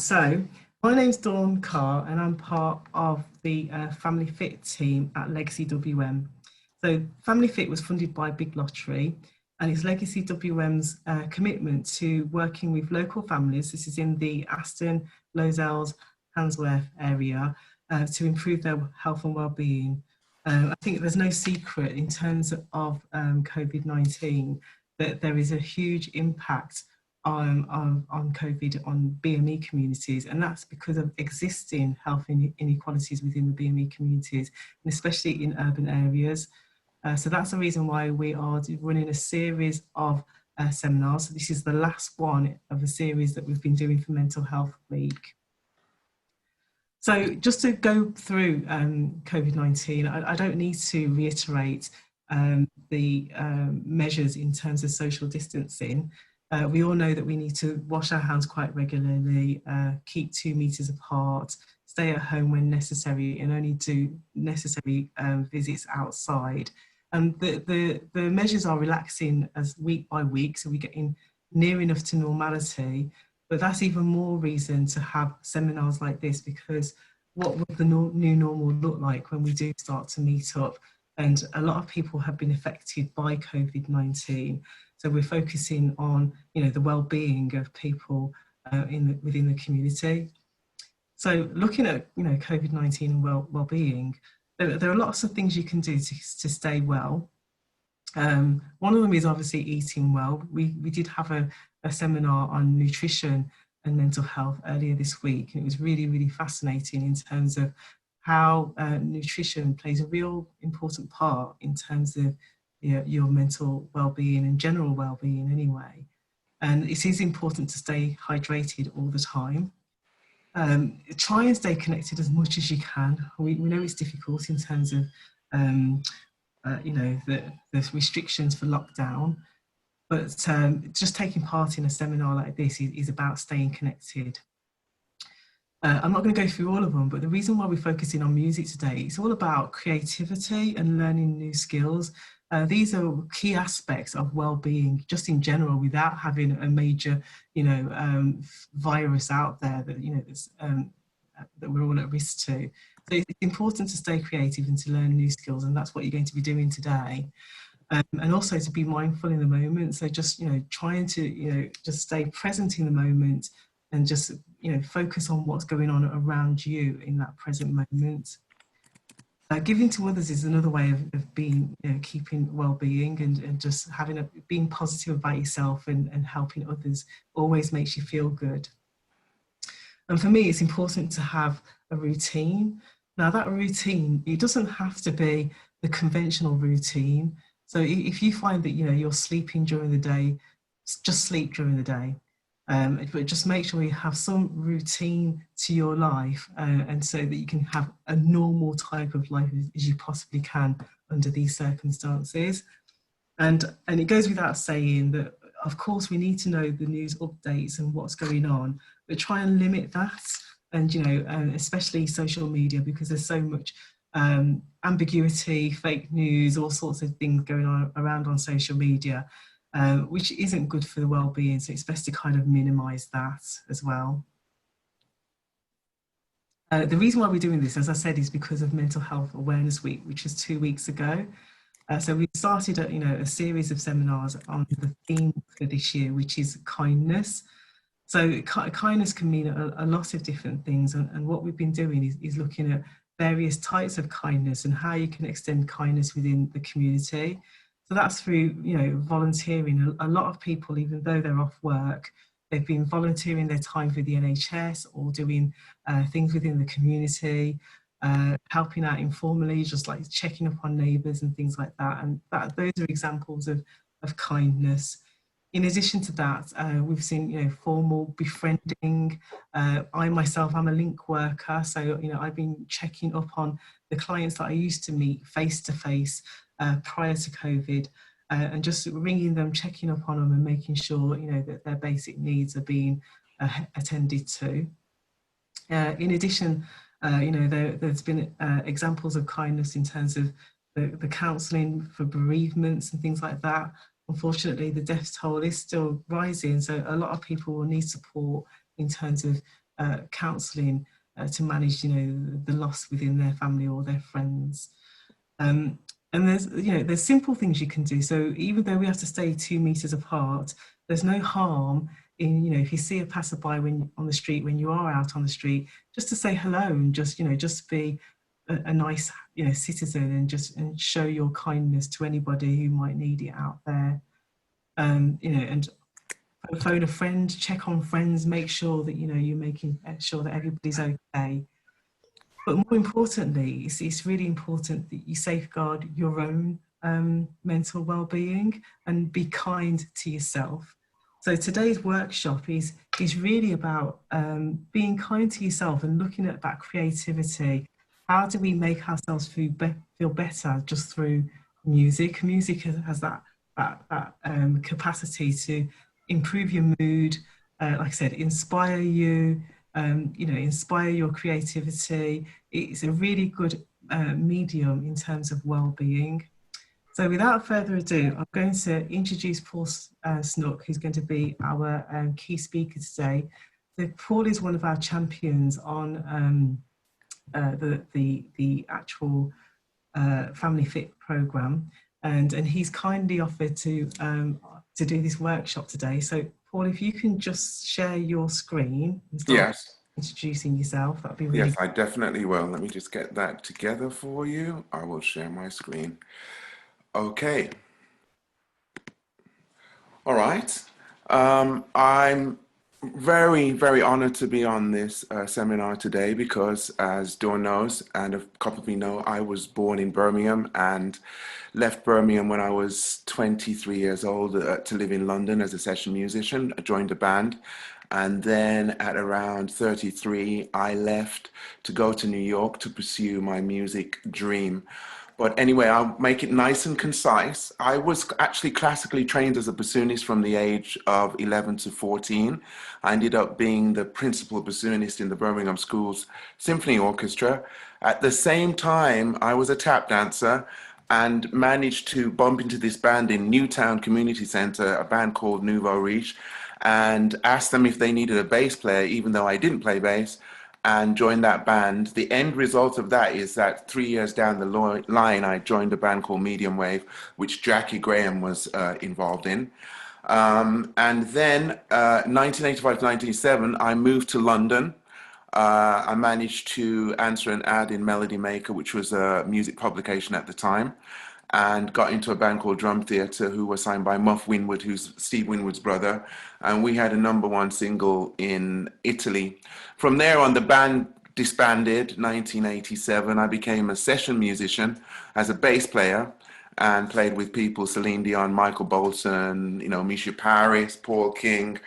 So, my name's Dawn Carr, and I'm part of the Family Fit team at Legacy WM. So, Family Fit was funded by Big Lottery, and it's Legacy WM's commitment to working with local families. This is in the Aston, Lozells, Handsworth area to improve their health and well-being. I think there's no secret in terms of COVID-19 that there is a huge impact on COVID on BME communities, and that's because of existing health inequalities within the BME communities, and especially in urban areas. So that's the reason why we are running a series of seminars. So this is the last one of a series that we've been doing for Mental Health Week. So just to go through COVID-19, I don't need to reiterate the measures in terms of social distancing. We all know that we need to wash our hands quite regularly, keep 2 meters apart, stay at home when necessary, and only do necessary visits outside. And the measures are relaxing as week by week, so we're getting near enough to normality. But that's even more reason to have seminars like this, because what would the new normal look like when we do start to meet up? And a lot of people have been affected by COVID-19. So we're focusing on, the well-being of people within the community. So looking at, COVID-19 and well-being, there are lots of things you can do to stay well. One of them is obviously eating well. We did have a seminar on nutrition and mental health earlier this week, and it was really, really fascinating in terms of how nutrition plays a real important part in terms of your mental well-being and general well-being anyway. And it is important to stay hydrated all the time. Try and stay connected as much as you can. We know it's difficult in terms of the restrictions for lockdown, but just taking part in a seminar like this is about staying connected. I'm not going to go through all of them, but the reason why we're focusing on music today, it's all about creativity and learning new skills. These are key aspects of well-being, just in general, without having a major, virus out there that that we're all at risk to. So it's important to stay creative and to learn new skills, and that's what you're going to be doing today. And also to be mindful in the moment. So just trying to just stay present in the moment and just focus on what's going on around you in that present moment. Giving to others is another way of being, keeping well-being and just being positive about yourself and helping others always makes you feel good. And for me, it's important to have a routine. Now that routine, it doesn't have to be the conventional routine. So if you find that, you're sleeping during the day, just sleep during the day. But just make sure you have some routine to your life and so that you can have a normal type of life as you possibly can under these circumstances. And it goes without saying that, of course, we need to know the news updates and what's going on, but try and limit that. And, especially social media, because there's so much ambiguity, fake news, all sorts of things going on around on social media. Which isn't good for the well-being, so it's best to kind of minimise that as well. The reason why we're doing this, as I said, is because of Mental Health Awareness Week, which was 2 weeks ago. So we started a series of seminars on the theme for this year, which is kindness. So kindness can mean a lot of different things, and what we've been doing is looking at various types of kindness and how you can extend kindness within the community. So that's through, volunteering. A lot of people, even though they're off work, they've been volunteering their time for the NHS or doing things within the community, helping out informally, just like checking up on neighbours and things like that. And those are examples of kindness. In addition to that, we've seen, formal befriending. I myself, I'm a link worker, so I've been checking up on the clients that I used to meet face to face prior to COVID, and just ringing them, checking up on them, and making sure that their basic needs are being attended to. In addition, there's been examples of kindness in terms of the counselling for bereavements and things like that. Unfortunately, the death toll is still rising, so a lot of people will need support in terms of counselling to manage, you know, the loss within their family or their friends. And there's, you know, there's simple things you can do. So even though we have to stay 2 meters apart, there's no harm in, you know, if you see a passerby when on the street, when you are out on the street, just to say hello and just, you know, just be a nice, you know, citizen and just and show your kindness to anybody who might need it out there. You know, and phone a friend, check on friends, make sure that, you know, you're making sure that everybody's okay. But more importantly, it's really important that you safeguard your own mental well-being and be kind to yourself. So today's workshop is really about being kind to yourself and looking at that creativity. How do we make ourselves feel better just through music? Music has that capacity to improve your mood, like I said, inspire you, you know, inspire your creativity. It's a really good medium in terms of well-being. So without further ado, I'm going to introduce Paul Snook, who's going to be our key speaker today. So Paul is one of our champions on the actual Family Fit programme, and he's kindly offered to do this workshop today. So Paul, if you can just share your screen and start introducing yourself, that'd be really Yes, I definitely will. Let me just get that together for you. I will share my screen. Okay. All right. I'm very, very honored to be on this seminar today because, as Dawn knows, and a couple of you know, I was born in Birmingham and left Birmingham when I was 23 years old to live in London as a session musician. I joined a band. And then at around 33, I left to go to New York to pursue my music dream. But anyway, I'll make it nice and concise. I was actually classically trained as a bassoonist from the age of 11 to 14. I ended up being the principal bassoonist in the Birmingham Schools Symphony Orchestra. At the same time, I was a tap dancer and managed to bump into this band in Newtown Community Centre, a band called Nouveau Riche, and asked them if they needed a bass player, even though I didn't play bass, and joined that band. The end result of that is that 3 years down the line, I joined a band called Medium Wave, which Jackie Graham was involved in. And then 1985 to 1987, I moved to London. I managed to answer an ad in Melody Maker, which was a music publication at the time, and got into a band called Drum Theatre, who were signed by Muff Winwood, who's Steve Winwood's brother. And we had a #1 single in Italy. From there on, the band disbanded 1987. I became a session musician as a bass player and played with people, Celine Dion, Michael Bolton, you know, Misha Paris, Paul King,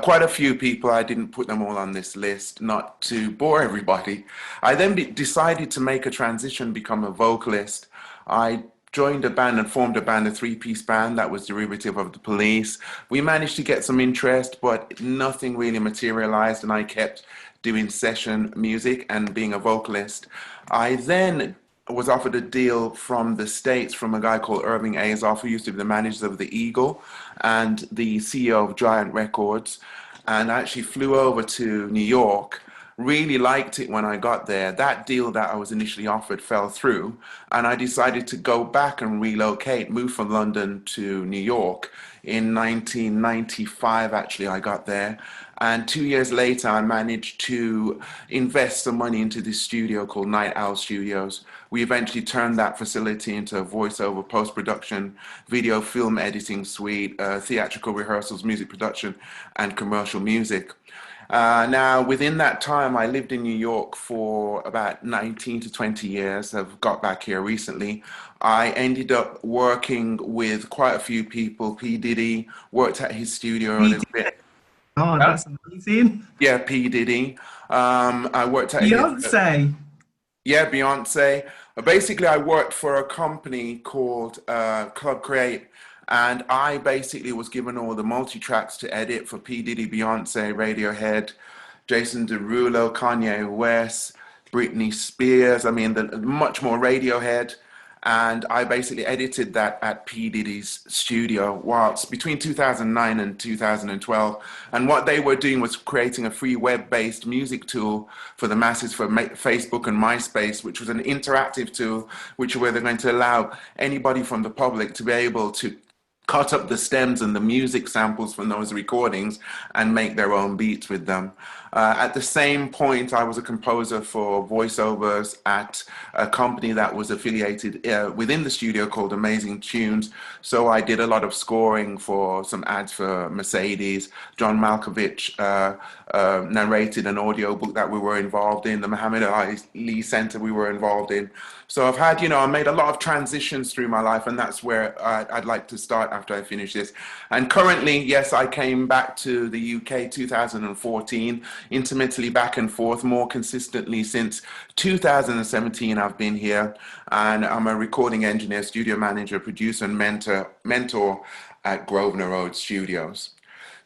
quite a few people. I didn't put them all on this list, not to bore everybody. I then decided to make a transition, become a vocalist. I joined a band and formed a band, a three-piece band that was derivative of the Police. We managed to get some interest, but nothing really materialized, and I kept doing session music and being a vocalist. I then was offered a deal from the States from a guy called Irving Azoff, who used to be the manager of the Eagle and the CEO of Giant Records, and I actually flew over to New York. Really liked it when I got there. That deal that I was initially offered fell through, and I decided to go back and relocate, move from London to New York. In 1995, actually, I got there. And 2 years later, I managed to invest some money into this studio called Night Owl Studios. We eventually turned that facility into a voiceover, post-production, video film editing suite, theatrical rehearsals, music production, and commercial music. Now, within that time, I lived in New York for about 19 to 20 years. I've got back here recently. I ended up working with quite a few people. P. Diddy, worked at his studio a little bit. Oh, that's amazing. Yeah, P. Diddy. I worked at Beyonce. Yeah, Beyonce. Basically, I worked for a company called Club Create, and I basically was given all the multi-tracks to edit for P. Diddy, Beyonce, Radiohead, Jason Derulo, Kanye West, Britney Spears. I mean, much more Radiohead. And I basically edited that at P. Diddy's studio whilst between 2009 and 2012. And what they were doing was creating a free web-based music tool for the masses for Facebook and MySpace, which was an interactive tool, which were they're going to allow anybody from the public to be able to cut up the stems and the music samples from those recordings and make their own beats with them. At the same point, I was a composer for voiceovers at a company that was affiliated within the studio called Amazing Tunes. So I did a lot of scoring for some ads for Mercedes. John Malkovich narrated an audiobook that we were involved in. The Muhammad Ali Center we were involved in. So I've had, I made a lot of transitions through my life, and that's where I'd like to start after I finish this. And currently, yes, I came back to the UK 2014, intermittently back and forth, more consistently since 2017 I've been here, and I'm a recording engineer, studio manager, producer, and mentor at Grosvenor Road Studios.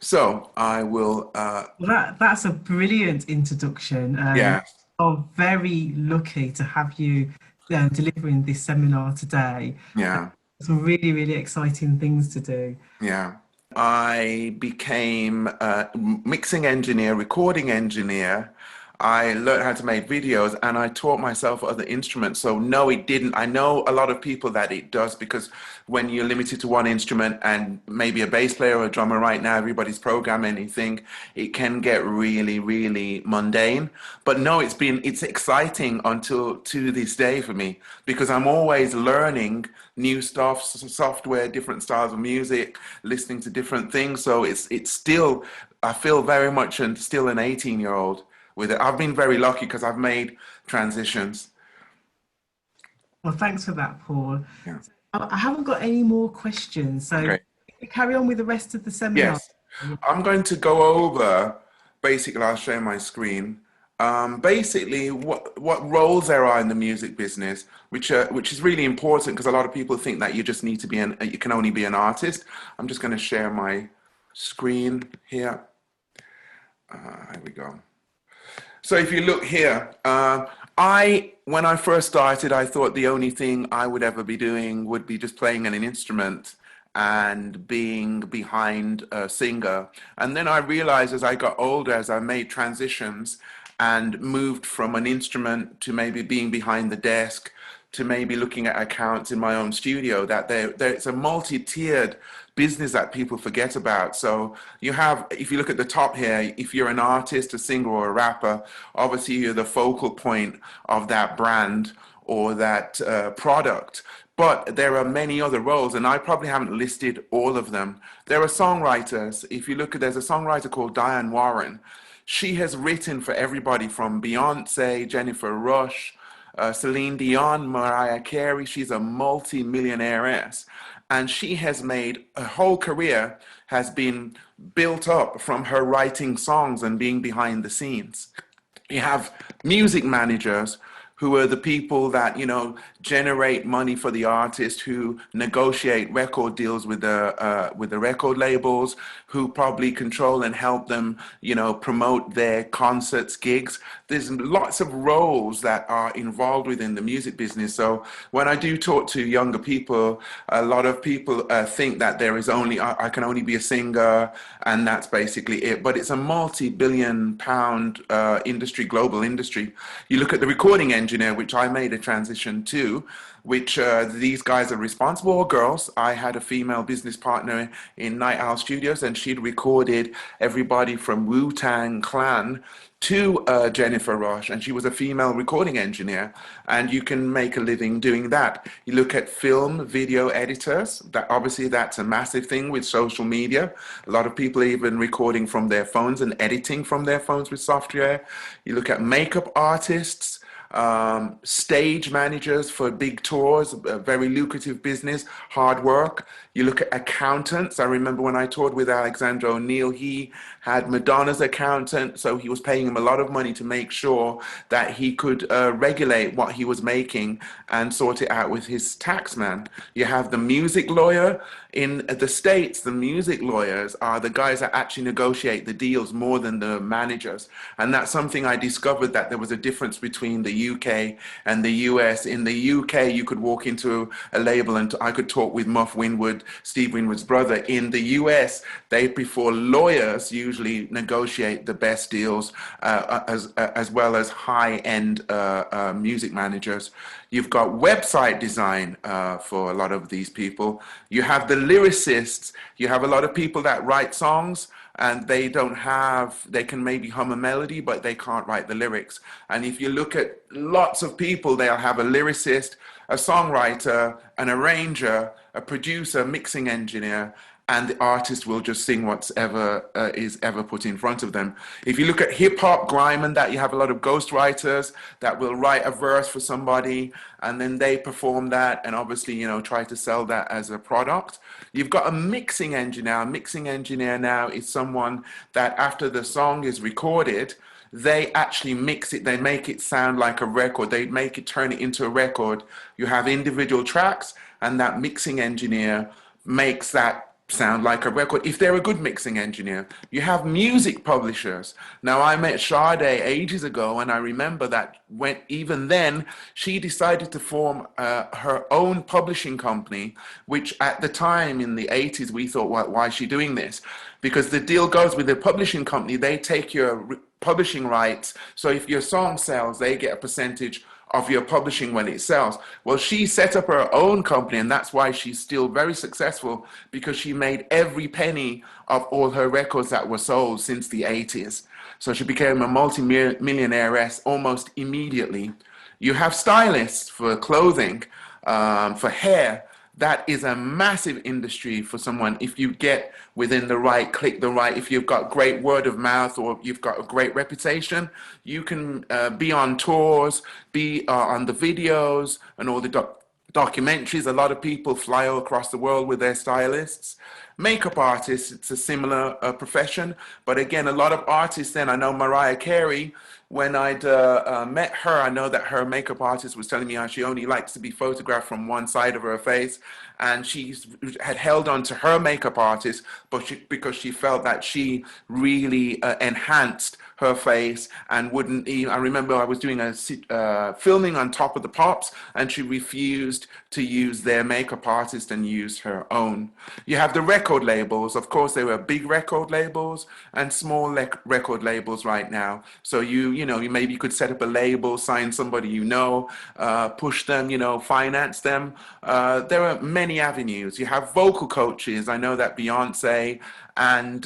So I will... That's a brilliant introduction. Yeah. I'm very lucky to have you delivering this seminar today. Yeah. Some really, really exciting things to do. Yeah. I became a mixing engineer, recording engineer. I learned how to make videos, and I taught myself other instruments. So no, it didn't. I know a lot of people that it does, because when you're limited to one instrument and maybe a bass player or a drummer right now, everybody's programming anything, it can get really, really mundane. But no, it's exciting until to this day for me, because I'm always learning new stuff, software, different styles of music, listening to different things. So it's still, I feel very much still an 18-year-old with it. I've been very lucky because I've made transitions. Well, thanks for that, Paul. Yeah. I haven't got any more questions, so Great. carry on with the rest of the seminar. Yes, I'm going to go over, basically, I'll share my screen. Basically, what roles there are in the music business, which is really important, because a lot of people think that you just need to be you can only be an artist. I'm just going to share my screen here. Here we go. So if you look here, when I first started, I thought the only thing I would ever be doing would be just playing an instrument and being behind a singer. And then I realized as I got older, as I made transitions and moved from an instrument to maybe being behind the desk, to maybe looking at accounts in my own studio, that there's a multi-tiered business that people forget about. So you have, if you look at the top here, if you're an artist, a singer, or a rapper, obviously you're the focal point of that brand or that product. But there are many other roles, and I probably haven't listed all of them. There are songwriters. If you look at, there's a songwriter called Diane Warren. She has written for everybody from Beyonce, Jennifer Rush, Celine Dion, Mariah Carey. She's a multi-millionairess, and she has made a whole career has been built up from her writing songs and being behind the scenes. You have music managers who are the people that, generate money for the artist, who negotiate record deals with the record labels, who probably control and help them, promote their concerts, gigs. There's lots of roles that are involved within the music business. So when I do talk to younger people, a lot of people think that there is only, I can only be a singer, and that's basically it. But it's a multi-billion-pound industry, global industry. You look at the recording engineer, which I made a transition to, which these guys are responsible, or girls. I had a female business partner in Night Owl Studios, and she'd recorded everybody from Wu-Tang Clan to Jennifer Rush, and she was a female recording engineer, and you can make a living doing that. You look at film, video editors, that obviously that's a massive thing with social media. A lot of people are even recording from their phones and editing from their phones with software. You look at makeup artists, stage managers for big tours, a very lucrative business, hard work. You look at accountants. I remember when I toured with Alexander O'Neill, he had Madonna's accountant, so he was paying him a lot of money to make sure that he could regulate what he was making and sort it out with his tax man. You have the music lawyer In the States, the music lawyers are the guys that actually negotiate the deals more than the managers. And that's something I discovered, that there was a difference between the UK and the US. In the UK, you could walk into a label and I could talk with Muff Winwood, Steve Winwood's brother. In the US, they prefer lawyers usually negotiate the best deals, as well as high-end music managers. You've got website design for a lot of these people. You have the lyricists. You have a lot of people that write songs and they can maybe hum a melody, but they can't write the lyrics. And if you look at lots of people, they'll have a lyricist, a songwriter, an arranger, a producer, mixing engineer, and the artist will just sing whatever is ever put in front of them. If you look at hip hop, grime, and that, you have a lot of ghostwriters that will write a verse for somebody and then they perform that and obviously, you know, try to sell that as a product. You've got a mixing engineer. A mixing engineer now is someone that after the song is recorded, they actually mix it, they make it sound like a record, they make it, turn it into a record. You have individual tracks and that mixing engineer makes that sound like a record if they're a good mixing engineer. You have music publishers. Now, I met Sade ages ago, and I remember that when even then she decided to form her own publishing company, which at the time in the 80s we thought, why is she doing this? Because the deal goes with the publishing company, they take your publishing rights, so if your song sells, they get a percentage of your publishing when it sells. Well, she set up her own company, and that's why she's still very successful, because she made every penny of all her records that were sold since the 80s. So she became a multi-millionairess almost immediately. You have stylists for clothing, for hair. That is a massive industry for someone. If you get within the right, click the right, if you've got great word of mouth or you've got a great reputation, you can be on tours, be on the videos and all the documentaries. A lot of people fly all across the world with their stylists. Makeup artists, it's a similar profession. But again, a lot of artists then, I know Mariah Carey, when I'd met her, I know that her makeup artist was telling me how she only likes to be photographed from one side of her face. And she had held on to her makeup artist, but because she felt that she really enhanced her face and wouldn't even, I remember I was doing a filming on Top of the Pops and she refused to use their makeup artist and used her own. You have the record labels. Of course, there were big record labels and small record labels right now. So you know, you maybe could set up a label, sign somebody you know, push them, you know, finance them. There are many avenues. You have vocal coaches. I know that Beyonce and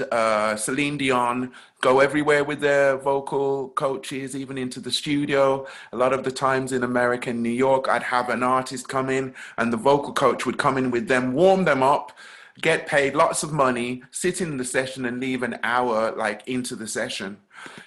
Celine Dion go everywhere with their vocal coaches, even into the studio. A lot of the times in America, in New York, I'd have an artist come in and the vocal coach would come in with them, warm them up, get paid lots of money, sit in the session and leave an hour like into the session.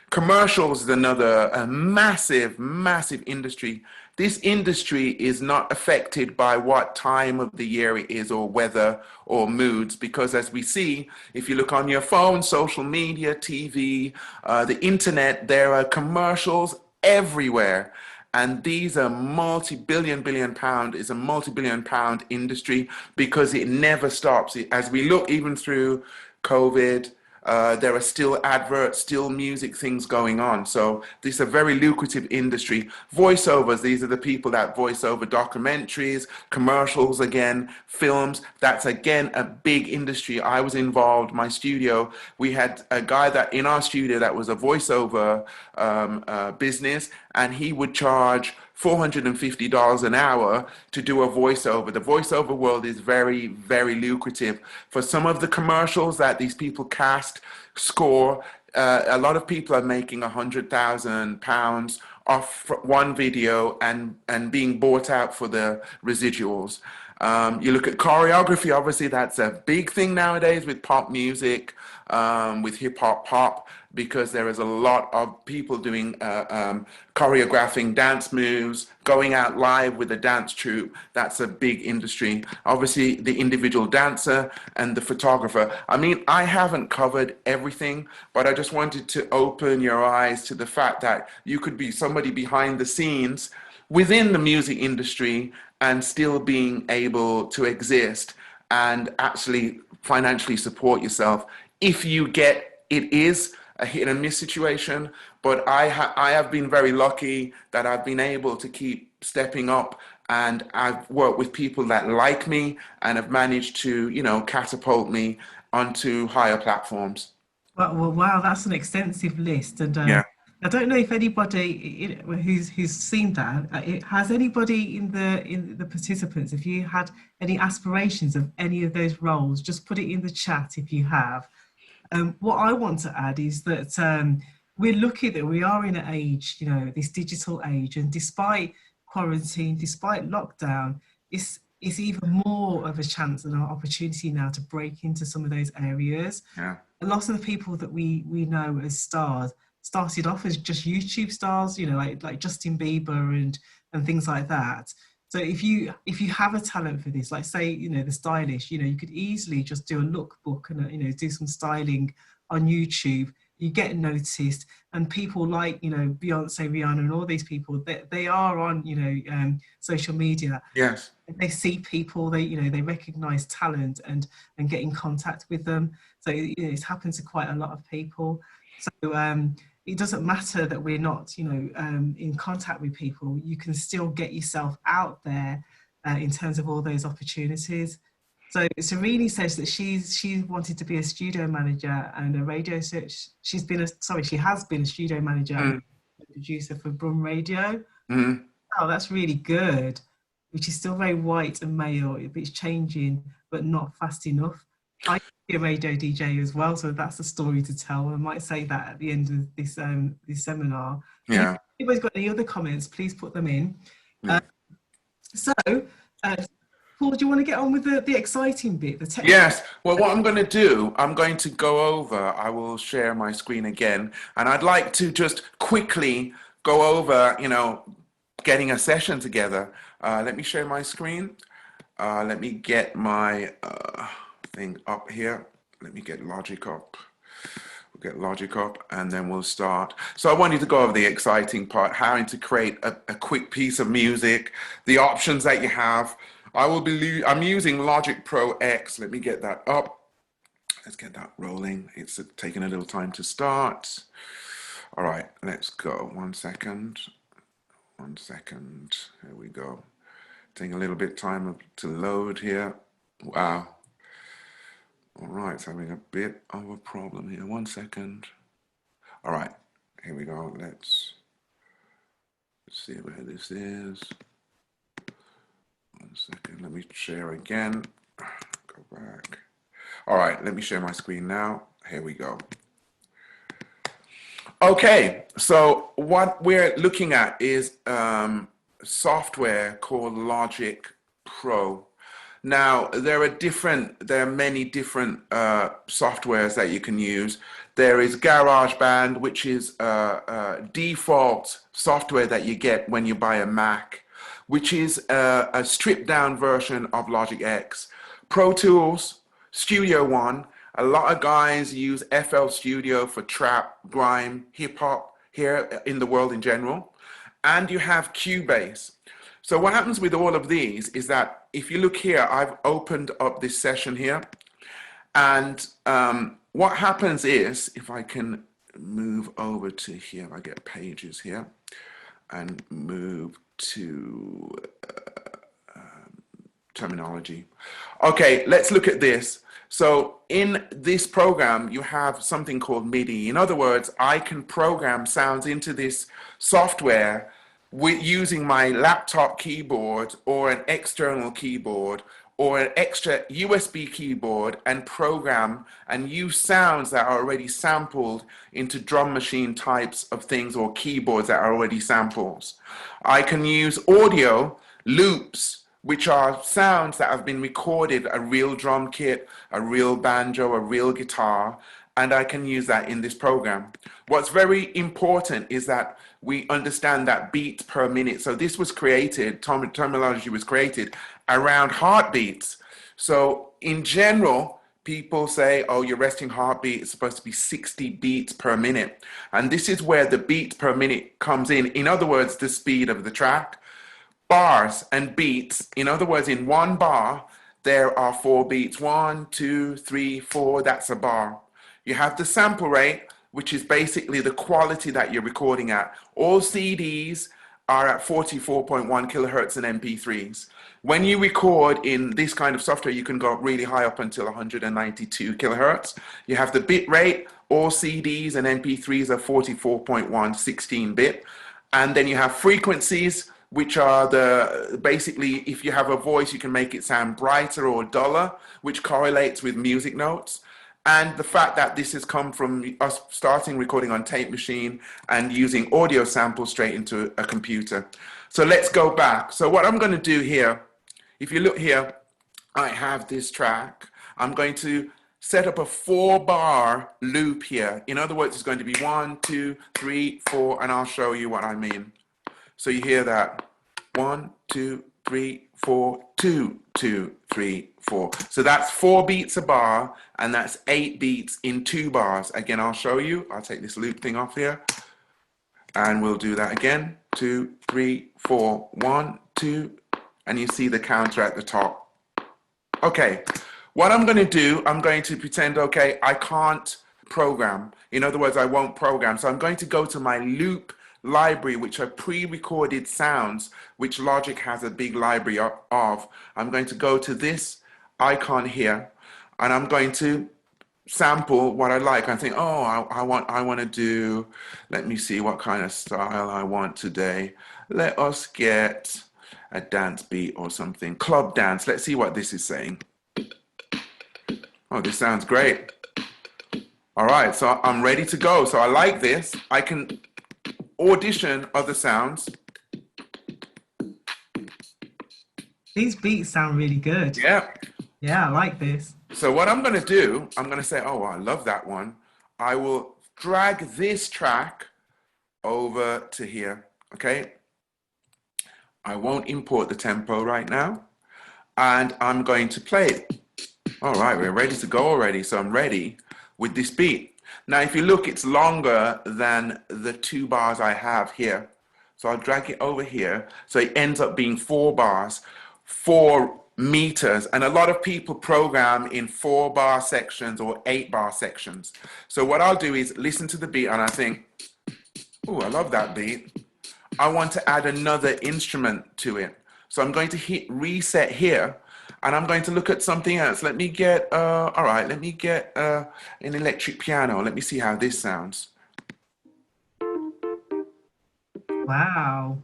Commercials is another massive, massive industry. This industry is not affected by what time of the year it is or weather or moods, because as we see, if you look on your phone, social media, TV, the internet, there are commercials everywhere. And these are multi-billion pound, is a multi-billion pound industry because it never stops. As we look even through COVID, there are still adverts, still music things going on. So this is a very lucrative industry. Voiceovers, these are the people that voice over documentaries, commercials again, films. That's again a big industry. I was involved, my studio, we had a guy that in our studio that was a voiceover business, and he would charge $450 an hour to do a voiceover. The voiceover world is very, very lucrative. For some of the commercials that these people cast, score, a lot of people are making £100,000 off one video and being bought out for the residuals. You look at choreography, obviously that's a big thing nowadays with pop music, with hip hop pop, because there is a lot of people doing choreographing dance moves, going out live with a dance troupe. That's a big industry. Obviously, the individual dancer and the photographer. I mean, I haven't covered everything, but I just wanted to open your eyes to the fact that you could be somebody behind the scenes within the music industry and still being able to exist and actually financially support yourself if you get, it is a hit and miss situation, but I have been very lucky that I've been able to keep stepping up, and I've worked with people that like me and have managed to, you know, catapult me onto higher platforms. Well, wow, that's an extensive list, and Yeah. I don't know if anybody who's seen that. Has anybody in the participants, if you had any aspirations of any of those roles, just put it in the chat if you have. What I want to add is that we're lucky that we are in an age, you know, this digital age, and despite quarantine, despite lockdown, it's even more of a chance and an opportunity now to break into some of those areas. Yeah. A lot of the people that we know as stars started off as just YouTube stars, you know, like Justin Bieber and things like that. So if you have a talent for this, like say, you know, the stylish, you know, you could easily just do a lookbook and, you know, do some styling on YouTube. You get noticed, and people like, you know, Beyonce, Rihanna, and all these people, they are on, you know, social media. Yes. They see people, they, you know, they recognize talent and get in contact with them. So you know, it's happened to quite a lot of people. So it doesn't matter that we're not, you know, in contact with people. You can still get yourself out there in terms of all those opportunities. So Serene says that she wanted to be a studio manager and a radio search. She has been a studio manager and Mm. a producer for Brum Radio. Mm. Oh, that's really good. Which is still very white and male. It's changing, but not fast enough. I used to be a radio DJ as well, so that's a story to tell. I might say that at the end of this seminar. So if Yeah. anybody's got any other comments, please put them in. Yeah. So, uh, Paul, do you want to get on with the exciting bit, the technical? Yes. Well, what I'm going to do, I'm going to go over, I will share my screen again, and I'd like to just quickly go over, you know, getting a session together. Let me share my screen. Let me get my thing up here. Let me get Logic up. We'll get Logic up and then we'll start. So I wanted to go over the exciting part, how to create a quick piece of music, the options that you have. I'm using Logic Pro X. Let me get that up. Let's get that rolling. It's taking a little time to start. All right, let's go. 1 second. 1 second. Here we go. Taking a little bit time to load here. Wow. All right, it's having a bit of a problem here. 1 second. All right, here we go. Let's see where this is. 1 second. Let me share again. Go back. All right, let me share my screen now. Here we go. Okay, so what we're looking at is software called Logic Pro. Now, there are many different softwares that you can use. There is GarageBand, which is default software that you get when you buy a Mac, which is a stripped down version of Logic X. Pro Tools, Studio One. A lot of guys use FL Studio for trap, grime, hip hop here in the world in general. And you have Cubase. So what happens with all of these is that if you look here, I've opened up this session here. And what happens is, if I can move over to here, I get pages here and move to terminology. Okay, let's look at this. So in this program, you have something called MIDI. In other words, I can program sounds into this software with using my laptop keyboard or an external keyboard or an extra USB keyboard and program and use sounds that are already sampled into drum machine types of things or keyboards that are already samples. I can use audio loops, which are sounds that have been recorded, a real drum kit, a real banjo, a real guitar, and I can use that in this program. What's very important is that we understand that beats per minute. So this was created, terminology was created around heartbeats. So in general, people say, oh, your resting heartbeat is supposed to be 60 beats per minute. And this is where the beats per minute comes in. In other words, the speed of the track. Bars and beats, in other words, in one bar, there are 4 beats. 1, 2, 3, 4, that's a bar. You have the sample rate, which is basically the quality that you're recording at. All CDs are at 44.1 kilohertz and MP3s. When you record in this kind of software, you can go really high up until 192 kilohertz. You have the bit rate. All CDs and MP3s are 44.1, 16-bit. And then you have frequencies, which are basically, if you have a voice, you can make it sound brighter or duller, which correlates with music notes. And the fact that this has come from us starting recording on tape machine and using audio samples straight into a computer. So let's go back. So what I'm going to do here, if you look here, I have this track. I'm going to set up a 4-bar loop here. In other words, it's going to be 1, 2, 3, 4, and I'll show you what I mean. So you hear that 1, 2, 3, 4, 2, 2, 3, 4. So that's 4 beats a bar, and that's 8 beats in 2 bars. Again, I'll show you. I'll take this loop thing off here, and we'll do that again. 2, 3, 4, 1, 2, and you see the counter at the top. Okay, what I'm going to do, I'm going to pretend, okay, I can't program. In other words, I won't program. So I'm going to go to my loop library, which are pre-recorded sounds, which Logic has a big library of. I'm going to go to this icon here, and I'm going to sample what I like. I think, oh, I want to do, let me see what kind of style I want today. Let us get a dance beat or something. Club dance. Let's see what this is saying. Oh, this sounds great. All right, so I'm ready to go. So I like this. I can audition other sounds. These beats sound really good. Yeah. Yeah, I like this. So what I'm going to do, I'm going to say, oh, I love that one. I will drag this track over to here, okay? I won't import the tempo right now, and I'm going to play it. All right, we're ready to go already, so I'm ready with this beat. Now, if you look, it's longer than the 2 bars I have here. So I'll drag it over here. So it ends up being 4 bars, 4 meters. And a lot of people program in 4-bar sections or 8-bar sections. So what I'll do is listen to the beat and I think, oh, I love that beat. I want to add another instrument to it. So I'm going to hit reset here. And I'm going to look at something else. Let me get, all right, let me get an electric piano. Let me see how this sounds. Wow.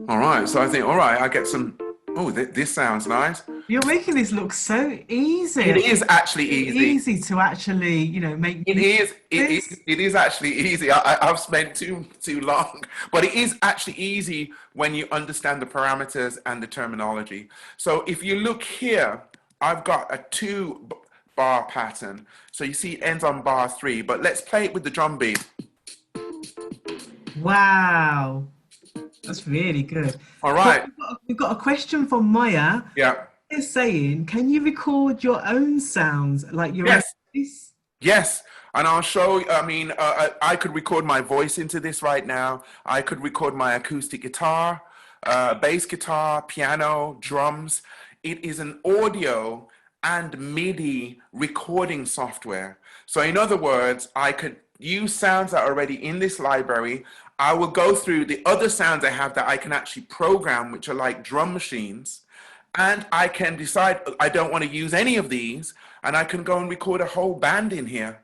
All right, so I think, all right, I get some, oh, this sounds nice. You're making this look so easy. It is actually easy. Easy to actually, you know, make. It is actually easy. I've spent too long, but it is actually easy when you understand the parameters and the terminology. So if you look here, I've got a 2-bar pattern. So you see it ends on bar 3, but let's play it with the drum beat. Wow. That's really good. All right. We've got a question from Maya. Yeah. They're saying, can you record your own sounds, like your Yes. own? Yes, and I'll show you. I mean, I could record my voice into this right now. I could record my acoustic guitar, bass guitar, piano, drums. It is an audio and MIDI recording software. So in other words, I could use sounds that are already in this library. I will go through the other sounds I have that I can actually program, which are like drum machines. And I can decide I don't want to use any of these, and I can go and record a whole band in here.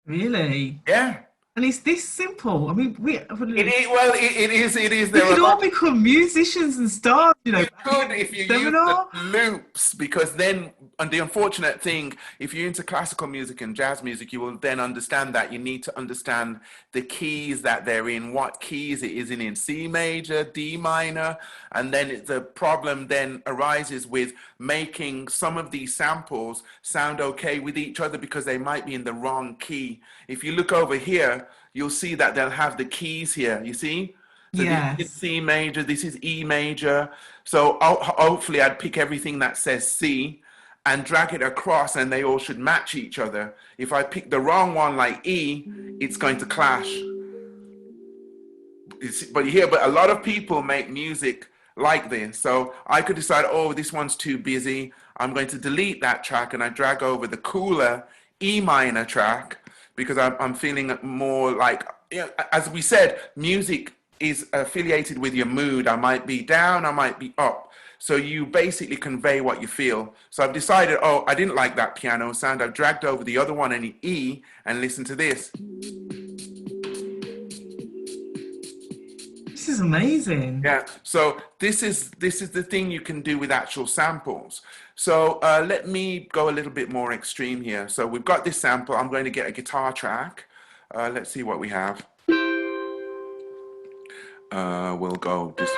Really? Yeah. And it's this simple. I mean, It is. Well, it is. We could all become musicians and stars, you know. You could if you use the loops, because then, and the unfortunate thing, if you're into classical music and jazz music, you will then understand that you need to understand the keys that they're in, what keys it is in C major, D minor, and then the problem then arises with making some of these samples sound okay with each other because they might be in the wrong key. If you look over here, you'll see that they'll have the keys here, you see? So yes. This is C major, this is E major. So hopefully I'd pick everything that says C and drag it across, and they all should match each other. If I pick the wrong one like E, it's going to clash. But a lot of people make music like this. So I could decide, oh, this one's too busy. I'm going to delete that track and I drag over the cooler E minor track because I'm feeling more like, you know, as we said, music is affiliated with your mood. I might be down, I might be up. So you basically convey what you feel. So I've decided, oh, I didn't like that piano sound. I've dragged over the other one in E and listen to this. This is amazing. Yeah, so this is the thing you can do with actual samples. So let me go a little bit more extreme here. So we've got this sample. I'm going to get a guitar track. Let's see what we have. We'll go this.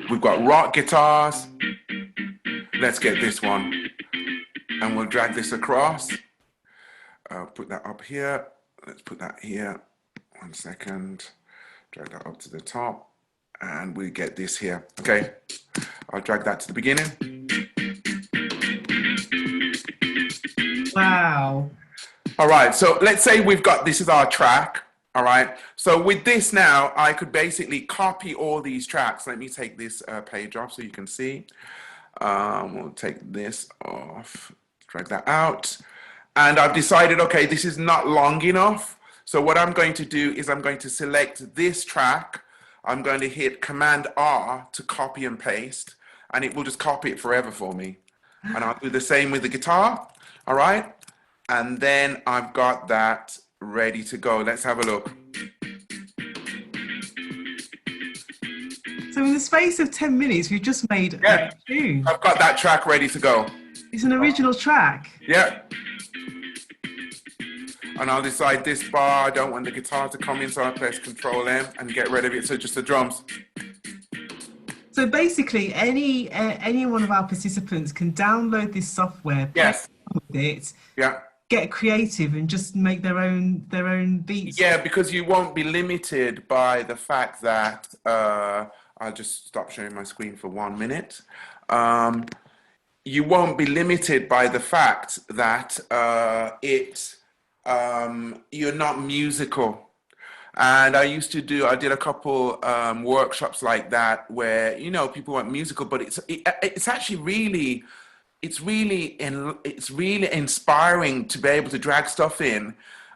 We've got rock guitars. Let's get this one. And we'll drag this across. Put that up here. Let's put that here. 1 second. Drag that up to the top. And we get this here. Okay. I'll drag that to the beginning. Wow. All right. So let's say we've got, this is our track. All right. So with this now, I could basically copy all these tracks. Let me take this page off so you can see. We'll take this off, drag that out. And I've decided, okay, this is not long enough. So what I'm going to do is I'm going to select this track. I'm going to hit Command R to copy and paste, and it will just copy it forever for me. And I'll do the same with the guitar. All right. And then I've got that ready to go. Let's have a look. So in the space of 10 minutes, we've just made a tune. I've got that track ready to go. It's an original track. Yeah. And I'll decide this bar, I don't want the guitar to come in, so I press Control M and get rid of it. So just the drums. So basically, any one of our participants can download this software, play with it, get creative, and just make their own beats. Yeah, because you won't be limited by the fact that I'll just stop sharing my screen for 1 minute. You won't be limited by the fact that you're not musical. And I did a couple workshops like that where, you know, people weren't musical, but it's actually really, it's really inspiring to be able to drag stuff in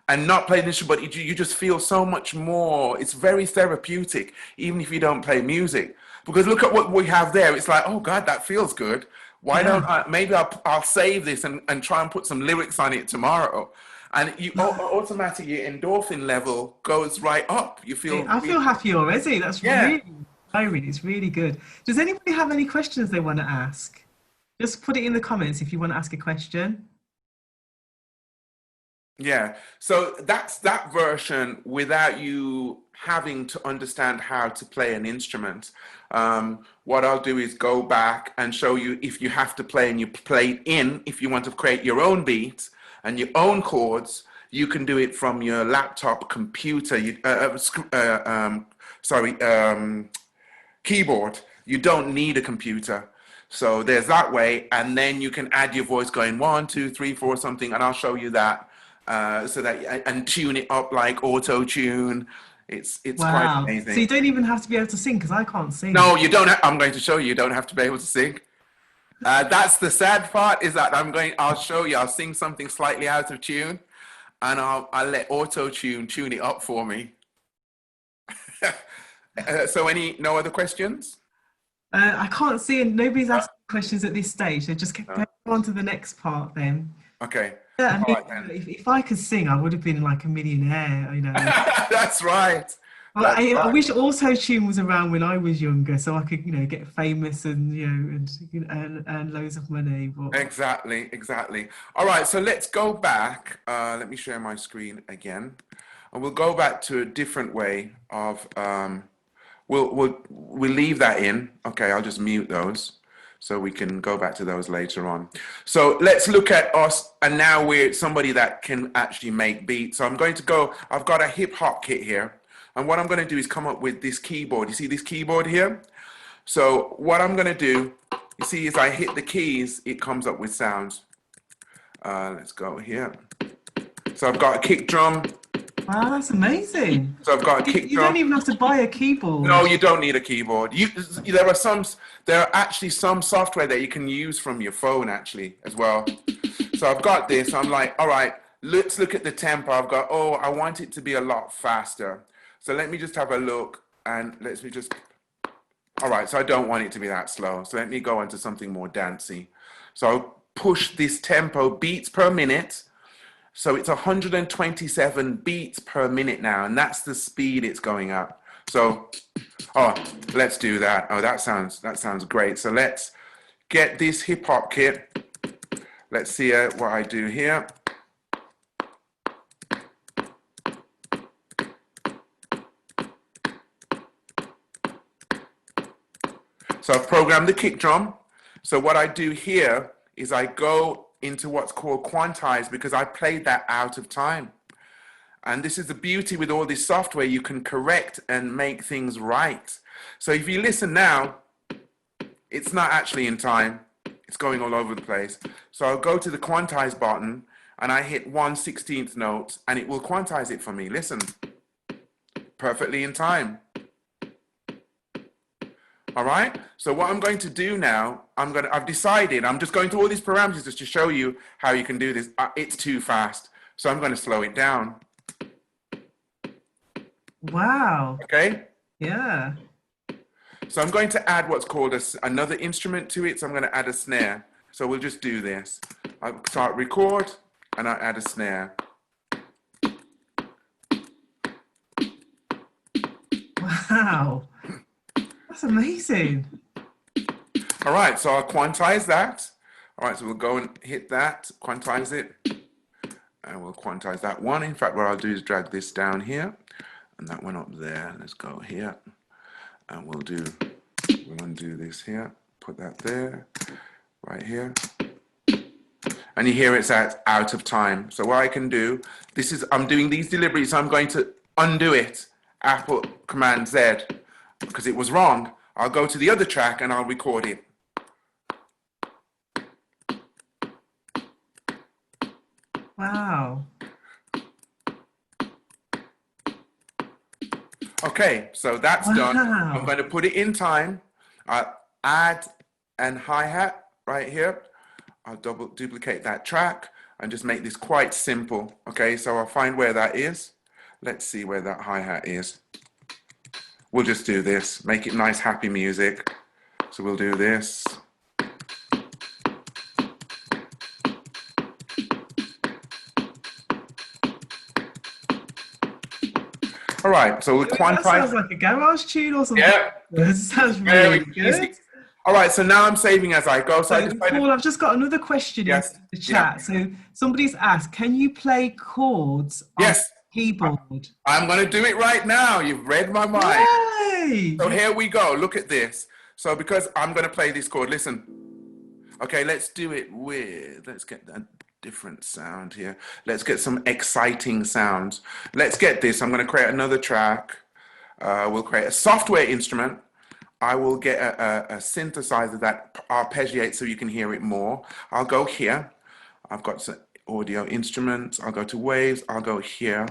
and not play an instrument, but you just feel so much more. It's very therapeutic, even if you don't play music. Because look at what we have there. It's like, oh God, that feels good. Why don't I, maybe I'll save this and try and put some lyrics on it tomorrow. And you automatically, your endorphin level goes right up. You feel. I feel happy already. That's really inspiring. It's really good. Does anybody have any questions they want to ask? Just put it in the comments if you want to ask a question. Yeah. So that's that version without you having to understand how to play an instrument. What I'll do is go back and show you if you have to play and you play it in. If you want to create your own beats and your own chords, you can do it from your laptop computer, keyboard. You don't need a computer. So there's that way, and then you can add your voice going 1, 2, 3, 4 something, and I'll show you that so that and tune it up like auto tune. It's quite amazing. So you don't even have to be able to sing, because I can't sing. No, you don't. I'm going to show you. You don't have to be able to sing. That's the sad part, is that I'll show you, I'll sing something slightly out of tune and I'll let auto tune it up for me. So no other questions? I can't see, and nobody's asking questions at this stage. So just go on to the next part then. Okay. Yeah, if I could sing, I would have been like a millionaire, you know. That's right. Well, I wish auto-tune was around when I was younger, so I could, you know, get famous and, you know, and earn loads of money. But... Exactly. All right, so let's go back. Let me share my screen again, and we'll go back to a different way of. We'll leave that in. Okay, I'll just mute those, so we can go back to those later on. So let's look at us, and now we're somebody that can actually make beats. So I'm going to go. I've got a hip hop kit here. And what I'm going to do is come up with this keyboard. You see this keyboard here? So what I'm going to do, you see, as I hit the keys, it comes up with sounds. Let's go here. So I've got a kick drum. Wow, that's amazing. So I've got a kick You don't drum. even have to buy a No, keyboard. you don't need a keyboard. There are actually some software that you can use from your phone actually as well. So I've got this. I'm like, all right, let's look at the tempo. I've got, oh, I want it to be a lot faster. So let me just have a look and let's me just, all right, so I don't want it to be that slow. So let me go into something more dancey. So I'll push this tempo beats per minute. So it's 127 beats per minute now, and that's the speed it's going at. So, oh, let's do that. Oh, that sounds great. So let's get this hip hop kit. Let's see what I do here. So I've programmed the kick drum. So what I do here is I go into what's called quantize because I played that out of time. And this is the beauty with all this software, you can correct and make things right. So if you listen now, it's not actually in time. It's going all over the place. So I'll go to the quantize button and I hit 1/16 note and it will quantize it for me. Listen, perfectly in time. All right. So what I'm going to do now, I've decided, I'm just going through all these parameters just to show you how you can do this. It's too fast. So I'm going to slow it down. Wow. Okay. Yeah. So I'm going to add what's called another instrument to it. So I'm going to add a snare. So we'll just do this. I'll start record and I add a snare. Wow. That's amazing. All right, so I'll quantize that. All right, so we'll go and hit that, quantize it, and we'll quantize that one. In fact, what I'll do is drag this down here, and that one up there. Let's go here, and we'll undo this here, put that there, right here. And you hear it's out of time. So what I can do, I'm doing these deliberately, so I'm going to undo it. I put Command Z, because it was wrong. I'll go to the other track and I'll record it. Wow. Okay, so that's done. I'm going to put it in time. I'll add and hi-hat right here. I'll duplicate that track and just make this quite simple. Okay, so I'll find where that is. Let's see where that hi-hat is. We'll just do this, make it nice, happy music. So we'll do this. All right, so we'll quantize. That sounds like a garage tune or something. Yeah. That sounds really good. Easy. All right, so now I'm saving as I go. So Paul, I've just got another question in the chat. Yeah. So somebody's asked, can you play chords on keyboard? I'm going to do it right now. You've read my mind. Yay! So here we go. Look at this. So because I'm going to play this chord, listen. Okay, let's do it let's get a different sound here. Let's get some exciting sounds. Let's get this. I'm going to create another track. We'll create a software instrument. I will get a synthesizer that arpeggiates so you can hear it more. I'll go here. I've got some audio instruments. I'll go to waves. I'll go here.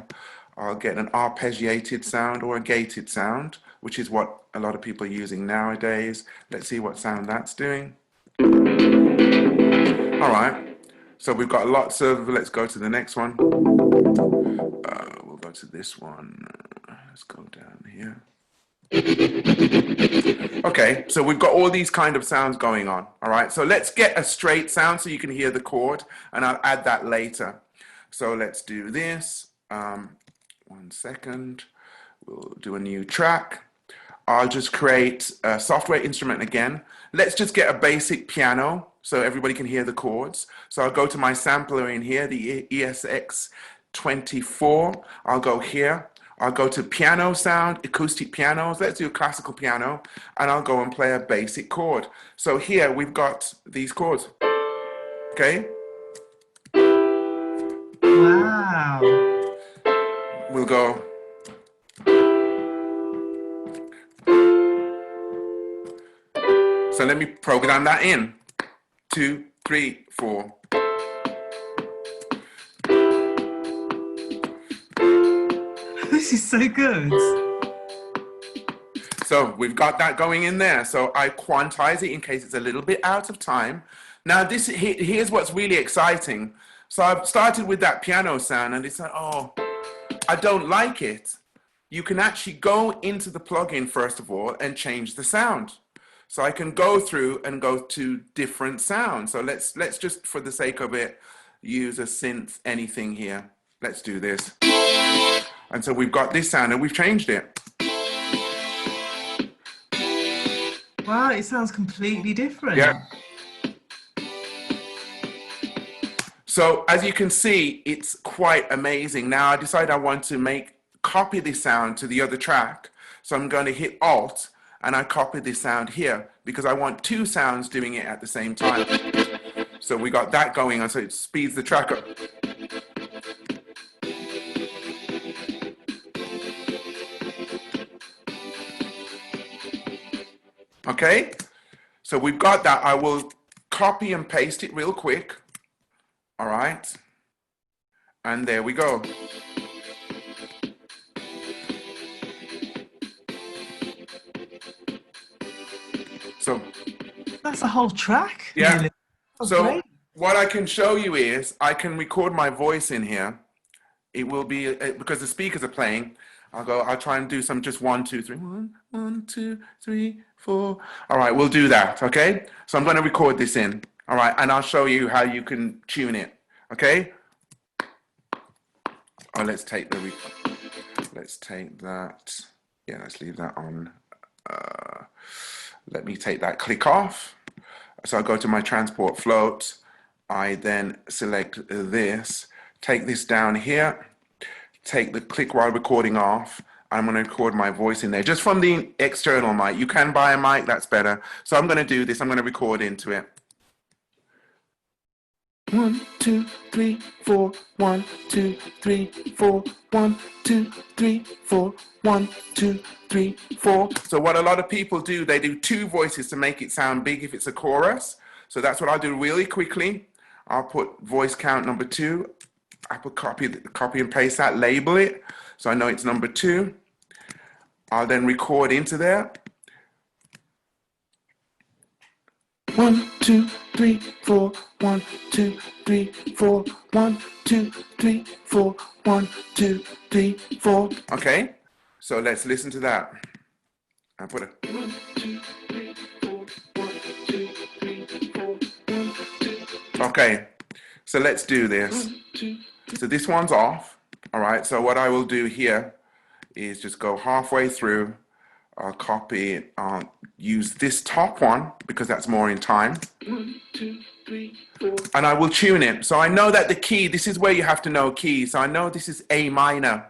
I'll get an arpeggiated sound or a gated sound, which is what a lot of people are using nowadays. Let's see what sound that's doing. All right. So we've got lots of, let's go to the next one. We'll go to this one. Let's go down here. Okay, so we've got all these kind of sounds going on. All right, so let's get a straight sound so you can hear the chord, and I'll add that later. So let's do this. 1 second. We'll do a new track. I'll just create a software instrument again. Let's just get a basic piano so everybody can hear the chords. So I'll go to my sampler in here, the ESX24. I'll go here. I'll go to piano sound, acoustic pianos. Let's do a classical piano, and I'll go and play a basic chord. So here we've got these chords. Okay. Wow. We'll go. So let me program that in. 2, 3, 4. so good. So we've got that going in there. So I quantize it in case it's a little bit out of time. Now here's what's really exciting. So I've started with that piano sound and it's like, oh, I don't like it. You can actually go into the plugin first of all and change the sound. So I can go through and go to different sounds. So let's just, for the sake of it, use a synth anything here. Let's do this. And so we've got this sound and we've changed it. Wow, it sounds completely different. Yeah. So as you can see, it's quite amazing. Now I decided I want to copy this sound to the other track. So I'm going to hit Alt and I copy this sound here because I want two sounds doing it at the same time. So we got that going on, so it speeds the track up. Okay, so we've got that. I will copy and paste it real quick. All right, and there we go. So that's a whole track. Yeah. Really. So great. What I can show you is I can record my voice in here. It will be because the speakers are playing. I'll try and do some just 1, 2, 3. 1, 2, 3, 4. All right, we'll do that. Okay. So I'm going to record this in. All right, and I'll show you how you can tune it. Okay. Oh, let's take that. Yeah, let's leave that on. Let me take that click off. So I go to my transport float. I then select this, take this down here, take the click while recording off. I'm going to record my voice in there just from the external mic. You can buy a mic, that's better. So I'm going to do this. I'm going to record into it. 1, 2, 3, 4. 1, 2, 3, 4. 1, 2, 3, 4. 1, 2, 3, 4. So what a lot of people do, they do two voices to make it sound big if it's a chorus. So that's what I'll do really quickly. I'll put voice count number 2. I put copy and paste that, label it, so I know it's number 2. I'll then record into there. 1, 2, 3, 4. 1, 2, 3, 4. 1, 2, 3, 4. 1, 2, 3, 4. Okay, so let's listen to that. I put a 1, 2, 3, 4. 1, 2, 3, 4. 1, 2. Okay, so let's do this. 1, 2. So this one's off. All right, so what I will do here is just go halfway through. I'll copy it, use this top one because that's more in time. 1, 2, 3, 4. And I will tune it. So I know that the key, this is where you have to know keys. So I know this is A minor.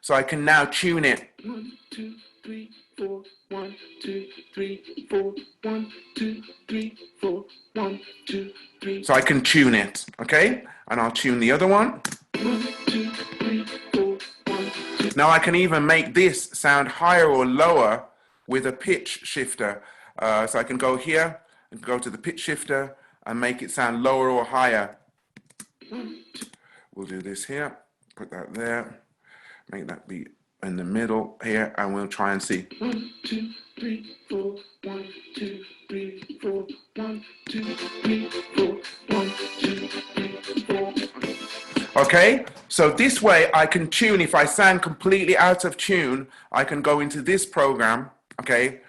So I can now tune it. 1, 2, 3, 4. 1, 2, 3, 4. 1, 2, 3, 4. 1, 2, 3. So I can tune it, okay? And I'll tune the other one. 1, 2, 3, 4. 1, 2. Now I can even make this sound higher or lower with a pitch shifter. So I can go here and go to the pitch shifter and make it sound lower or higher. We'll do this here, put that there, make that be in the middle here, and we'll try and see. 1, 2, 3, 4. 1, 2, 3, 4. 1, 2, 3, 4. 1, 2, 3, 4. Okay, so this way I can tune. If I sound completely out of tune, I can go into this program, okay,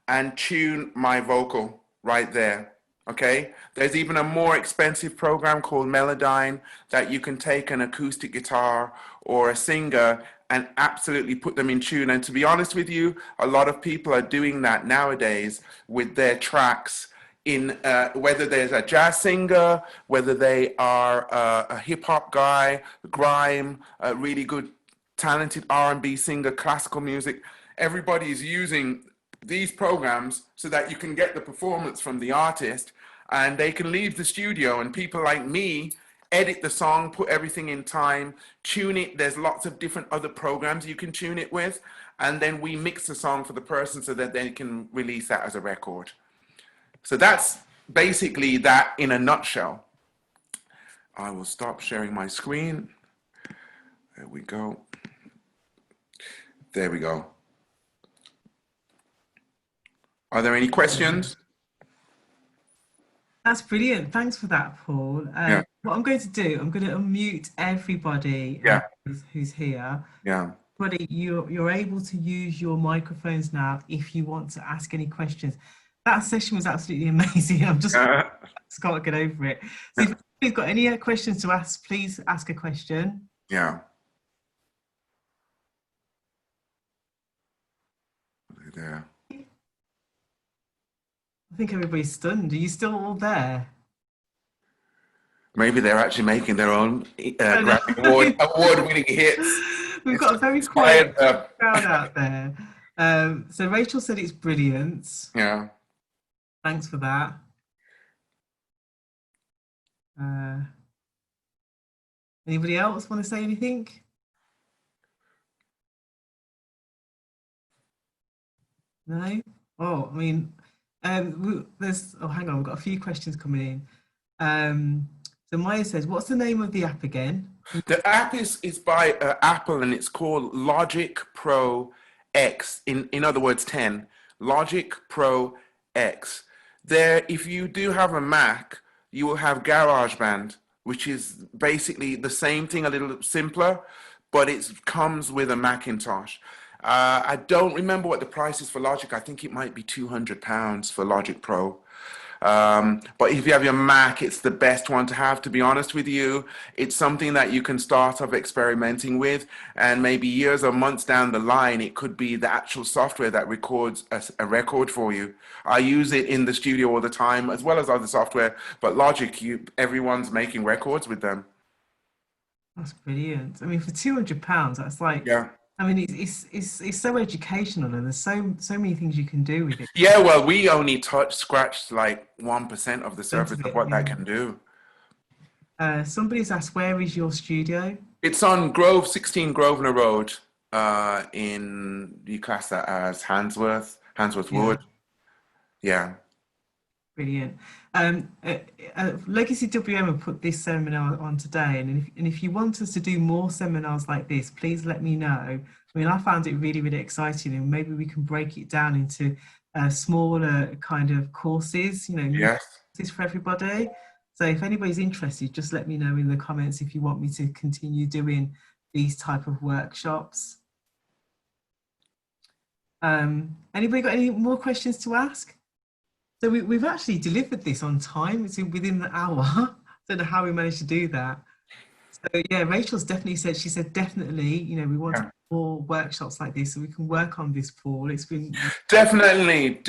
and tune my vocal right there. Okay, there's even a more expensive program called Melodyne that you can take an acoustic guitar or a singer and absolutely put them in tune. And to be honest with you, a lot of people are doing that nowadays with their tracks, in whether there's a jazz singer, whether they are a hip hop guy, grime, a really good talented R&B singer, classical music. Everybody is using these programs so that you can get the performance from the artist and they can leave the studio, and people like me edit the song, put everything in time, tune it. There's lots of different other programs you can tune it with, and then we mix the song for the person so that they can release that as a record. So that's basically that in a nutshell. I will stop sharing my screen. There we go. There we go. Are there any questions? That's brilliant. Thanks for that, Paul. Yeah, What I'm going to do, I'm going to unmute everybody yeah, who's here. yeah. Everybody, you're able to use your microphones now if you want to ask any questions. That session was absolutely amazing. Just can't get over it. So if you've got any questions to ask, please ask a question. Yeah. There. I think everybody's stunned. Are you still all there? Maybe they're actually making their own I know. Grammy award-winning hits. We've It's got a very quiet inspired. crowd out there. So Rachel said it's brilliant. Yeah. Thanks for that. Anybody else want to say anything? No? Oh, I mean, there's, oh, hang on, we've got a few questions coming in. So Maya says, what's the name of the app again? The app is by Apple, and it's called Logic Pro X. In other words, 10. Logic Pro X. There, if you do have a Mac, you will have GarageBand, which is basically the same thing, a little simpler, but it comes with a Macintosh. I don't remember what the price is for Logic. I think it might be £200 for Logic Pro. But if you have your Mac, it's the best one to have, to be honest with you. It's something that you can start off experimenting with, and maybe years or months down the line, it could be the actual software that records a record for you. I use it in the studio all the time, as well as other software, but Logic, everyone's making records with them. That's brilliant. I mean, for £200, that's like, Yeah. I mean, it's so educational, and there's so many things you can do with it. Yeah, well, we only scratched like 1% of the surface of what that can do. Somebody's asked, where is your studio? It's on 16 Grosvenor Road. You class that as Handsworth Wood. Yeah. Brilliant. Legacy WM have put this seminar on today, and if you want us to do more seminars like this, please let me know. I mean, I found it really, really exciting, and maybe we can break it down into smaller kind of courses, Yes. courses for everybody. So if anybody's interested, just let me know in the comments if you want me to continue doing these type of workshops. Anybody got any more questions to ask? So we've actually delivered this on time. It's within the hour. I don't know how we managed to do that. So yeah, Rachel's definitely said, she said, definitely, we want more workshops like this so we can work on this, Paul. It's been... Definitely,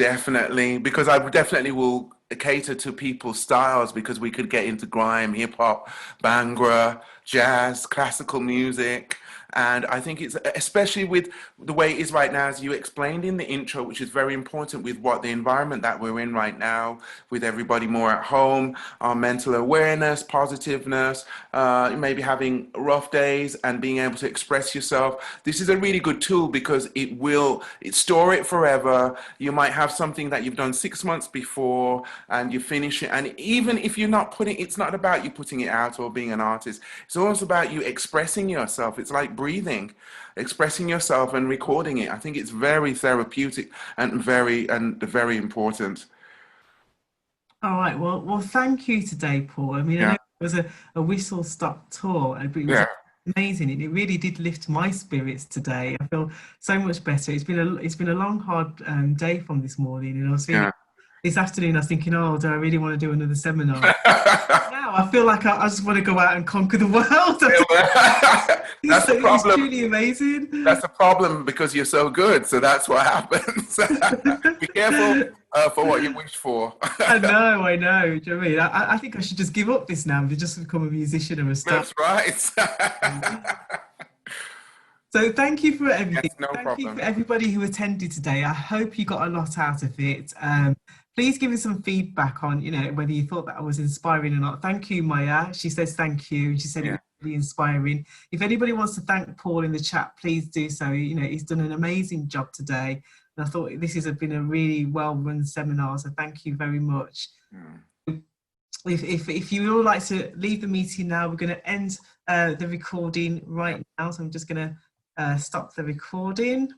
because I definitely will cater to people's styles, because we could get into grime, hip hop, Bhangra, jazz, classical music. And I think it's, especially with the way it is right now, as you explained in the intro, which is very important with what the environment that we're in right now, with everybody more at home, our mental awareness, positiveness, maybe having rough days and being able to express yourself. This is a really good tool because it store it forever. You might have something that you've done 6 months before and you finish it. And even if you're not it's not about you putting it out or being an artist. It's almost about you expressing yourself. It's like breathing, expressing yourself and recording it. I think it's very therapeutic and very important. All right. Well, thank you today, Paul. I mean, I know it was a whistle-stop tour, but it was amazing. It really did lift my spirits today. I feel so much better. It's been a long, hard day from this morning, and I was feeling this afternoon. I was thinking, oh, do I really want to do another seminar? Now I feel like I just want to go out and conquer the world. That's the problem. It's truly amazing. That's the problem, because you're so good. So that's what happens. Be careful for what you wish for. I know. Do you know what I mean? I think I should just give up this now and just become a musician or a star. That's right. So thank you for everything. Yes, no problem. Thank you for everybody who attended today. I hope you got a lot out of it. Please give us some feedback on, whether you thought that was inspiring or not. Thank you, Maya. She says thank you. She said it was really inspiring. If anybody wants to thank Paul in the chat, please do so. He's done an amazing job today. And I thought this has been a really well-run seminar, so thank you very much. If you would like to leave the meeting now, we're going to end the recording right now. So I'm just going to stop the recording.